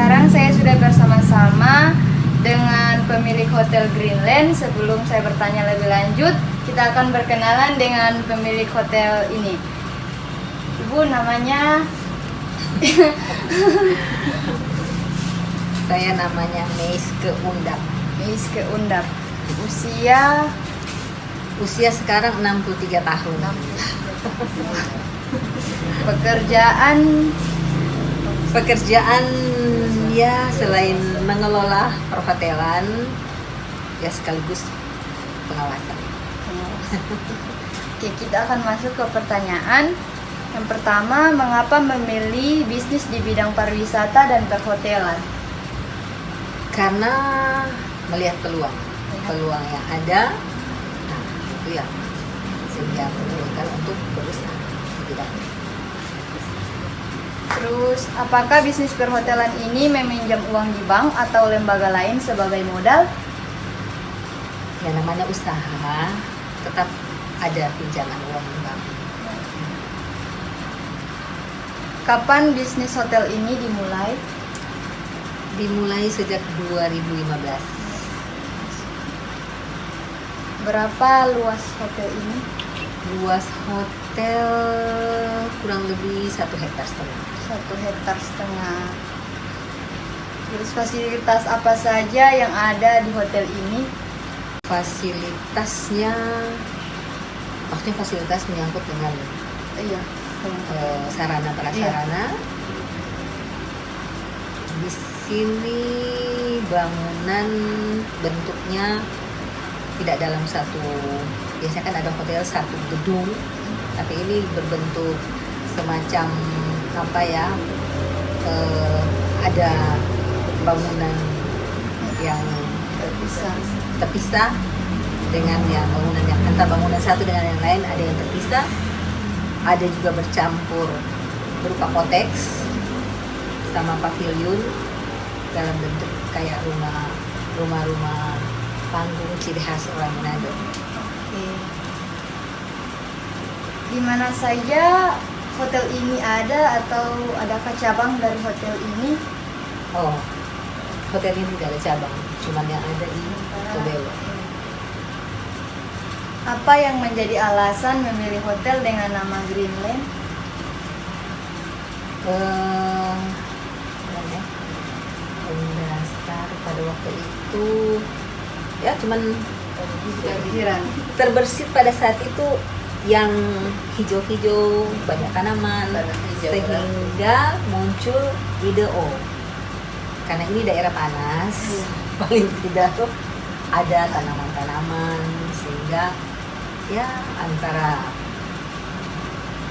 sekarang saya sudah bersama-sama dengan pemilik Hotel Greenland. Sebelum saya bertanya lebih lanjut, kita akan berkenalan dengan pemilik hotel ini. Ibu namanya? Saya namanya Meiske Undap. Meiske Undap. Usia Sekarang 63 tahun. Pekerjaan ya selain mengelola perhotelan ya sekaligus pengawasan. Oke, kita akan masuk ke pertanyaan. Yang pertama, mengapa memilih bisnis di bidang pariwisata dan perhotelan? Karena melihat peluang yang ada, nah itu ya sehingga memungkinkan untuk berusaha di bidang ini. Terus, apakah bisnis perhotelan ini meminjam uang di bank atau lembaga lain sebagai modal? Yang namanya usaha tetap ada pinjaman uang di bank. Kapan bisnis hotel ini dimulai? Dimulai sejak 2015. Berapa luas hotel ini? Luas hotel kurang lebih 1,5 hektar. 1,5 hektar. Terus fasilitas apa saja yang ada di hotel ini? Fasilitasnya, maksudnya fasilitas menyangkut dengan Iya. sarana prasarana. Di sini bangunan bentuknya tidak dalam satu, biasanya kan ada hotel satu gedung, tapi ini berbentuk semacam apa ya, ada bangunan yang terpisah dengan yang bangunan yang antara bangunan satu dengan yang lain ada yang terpisah, ada juga bercampur berupa koteks sama pavilion dalam bentuk kayak rumah panggung ciri khas orang Manado. Oke. Di mana saja hotel ini ada atau adakah cabang dari hotel ini? Oh, hotel ini tidak ada cabang, cuman yang ada di Tobelo. Apa yang menjadi alasan memilih hotel dengan nama Greenland? Mendasar pada waktu itu ya cuman terbersit pada saat itu yang hijau-hijau, banyak tanaman, sehingga muncul ide karena ini daerah panas, paling tidak tuh ada tanaman-tanaman, sehingga ya antara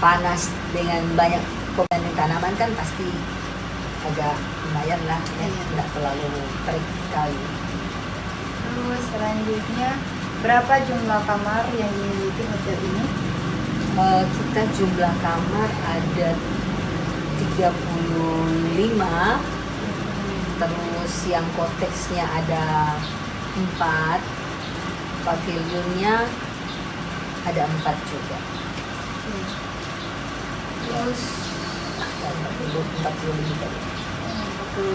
panas dengan banyak komponen tanaman kan pasti agak lumayan lah ya, tidak terlalu terik sekali. Terus selanjutnya, berapa jumlah kamar yang dimiliki hotel ini? Kita jumlah kamar ada 35, terus yang koteksnya ada 4, pavilionnya ada 4 juga. Terus 40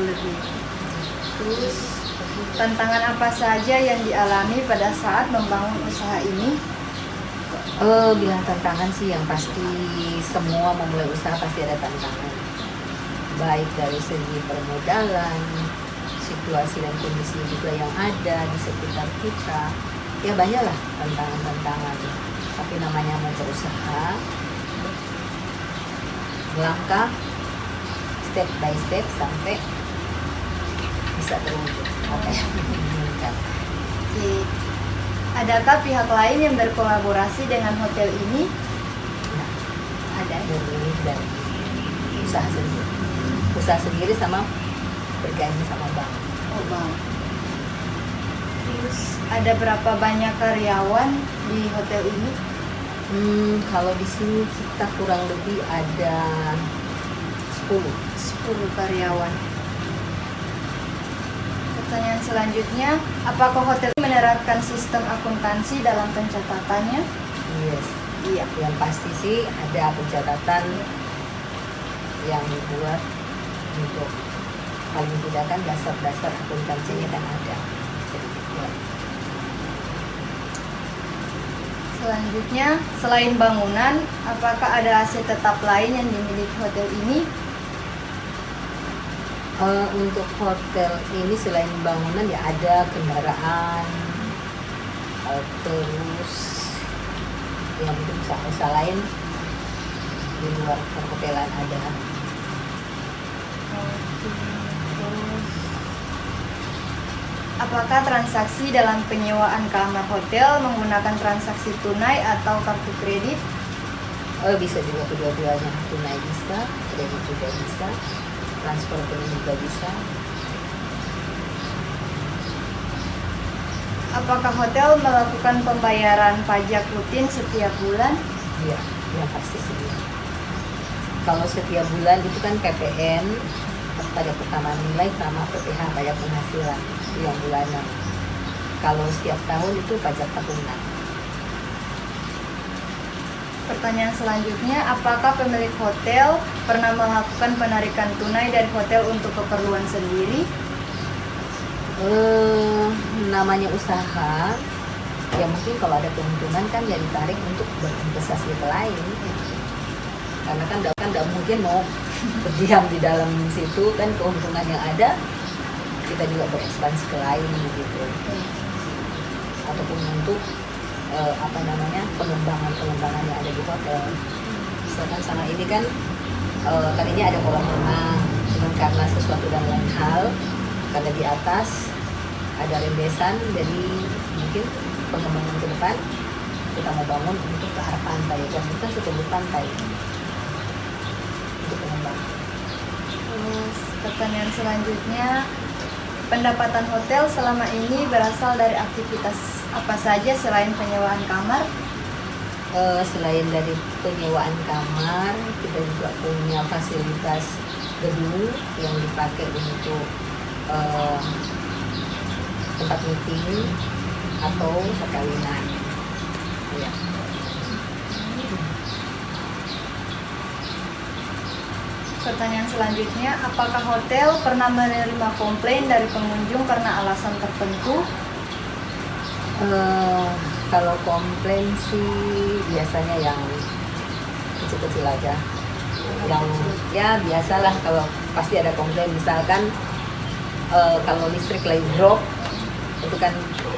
lebih. Terus tantangan apa saja yang dialami pada saat membangun usaha ini? Bilang tantangan sih yang pasti semua memulai usaha pasti ada tantangan. Baik dari segi permodalan, situasi dan kondisi juga yang ada di sekitar kita. Ya banyaklah tantangan-tantangan. Tapi namanya mau berusaha, melangkah step by step sampai bisa terwujud apa yang diinginkan. Oke. Adakah pihak lain yang berkolaborasi dengan hotel ini? Nah, ada dari usaha sendiri sama bergabung sama bank. Oh, bank. Terus ada berapa banyak karyawan di hotel ini? Kalau di sini kita kurang lebih ada 10 karyawan. Pertanyaan selanjutnya, apakah hotel ini menerapkan sistem akuntansi dalam pencatatannya? Yes. Iya. Yang pasti sih ada pencatatan yang dibuat untuk paling tidak kan dasar-dasar akuntansinya kan ada. Jadi, ya. Selanjutnya, selain bangunan, apakah ada aset tetap lain yang dimiliki hotel ini? Untuk hotel ini selain bangunan ya ada kendaraan, terus yang mungkin usaha-usaha lain di luar perhotelan ada. Terus, apakah transaksi dalam penyewaan kamar hotel menggunakan transaksi tunai atau kartu kredit? Bisa juga kedua-duanya, tunai bisa, kredit juga bisa, transfer tunai juga bisa. Apakah hotel melakukan pembayaran pajak rutin setiap bulan? Iya, yang pasti sih. Kalau setiap bulan itu kan PPN, pajak pertambahan nilai, sama PPH, pajak penghasilan, itu yang bulanan. Kalau setiap tahun itu pajak tahunan. Pertanyaan selanjutnya, apakah pemilik hotel pernah melakukan penarikan tunai dari hotel untuk keperluan sendiri? Namanya usaha, ya mungkin kalau ada keuntungan kan ya ditarik untuk berinvestasi ke lain. Karena kan tidak mungkin mau berdiam di dalam situ, kan keuntungan yang ada kita juga berekspansi ke lain gitu, ataupun untuk pengembangan yang ada di hotel. Misalkan sama ini kan tadinya ada kolam renang, cuman karena sesuatu dan lain hal, karena di atas ada rembesan, jadi mungkin pengembangan ke depan kita mau bangun untuk ke arah pantai, dan kita sudah pantai untuk pengembangan. Terus pertanyaan selanjutnya, pendapatan hotel selama ini berasal dari aktivitas apa saja selain penyewaan kamar? Selain dari penyewaan kamar, kita juga punya fasilitas gedung yang dipakai untuk tempat meeting atau perkawinan. Ya. Pertanyaan selanjutnya, apakah hotel pernah menerima komplain dari pengunjung karena alasan tertentu? Kalau komplain sih biasanya yang kecil-kecil aja, yang ya biasalah, kalau pasti ada komplain, misalkan kalau listrik lagi drop itu kan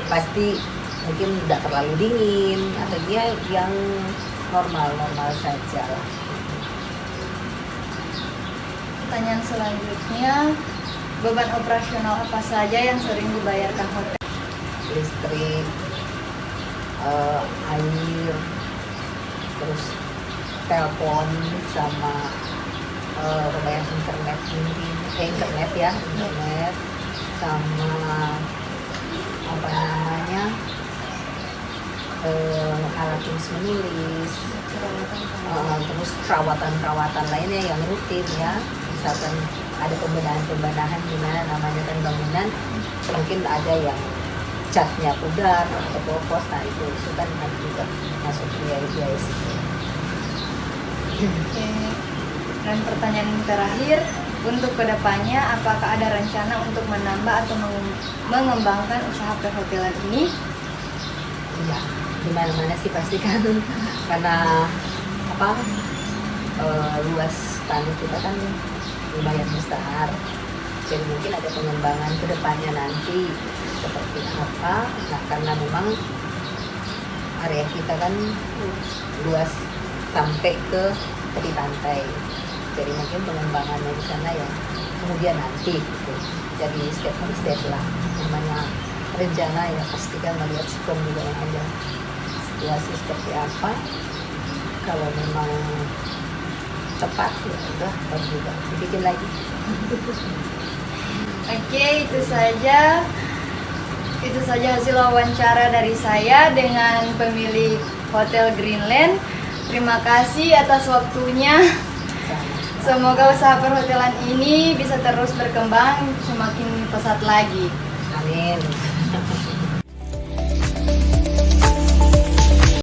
pasti mungkin tidak terlalu dingin, atau dia yang normal saja lah. Pertanyaan selanjutnya, beban operasional apa saja yang sering dibayarkan hotel? Listrik, air, terus telepon, sama pembayaran internet mungkin, internet, sama apa namanya, alat tulis menulis, terus perawatan lainnya yang rutin ya, misalkan ada pembenahan gimana namanya kan bangunan, mungkin ada yang catnya pudar atau bopos, nah itu kan nanti juga masuk biaya situ. Oke. Dan pertanyaan terakhir, untuk kedepannya apakah ada rencana untuk menambah atau mengembangkan usaha perhotelan ini? Iya, di mana-mana sih pasti kan karena luas tanah kita kan lumayan besar, jadi mungkin ada pengembangan ke depannya nanti seperti apa. Nah, karena memang area kita kan luas sampai ke tepi pantai, jadi mungkin pengembangannya di sana ya kemudian nanti gitu. Jadi step by step lah, namanya rencana ya pasti kan melihat sikon juga yang ada, situasi seperti apa. Kalau memang tepat ya udah, baru juga dibikin lagi. Oke, itu saja hasil wawancara dari saya dengan pemilik Hotel Greenland. Terima kasih atas waktunya. Semoga usaha perhotelan ini bisa terus berkembang semakin pesat lagi. Amin.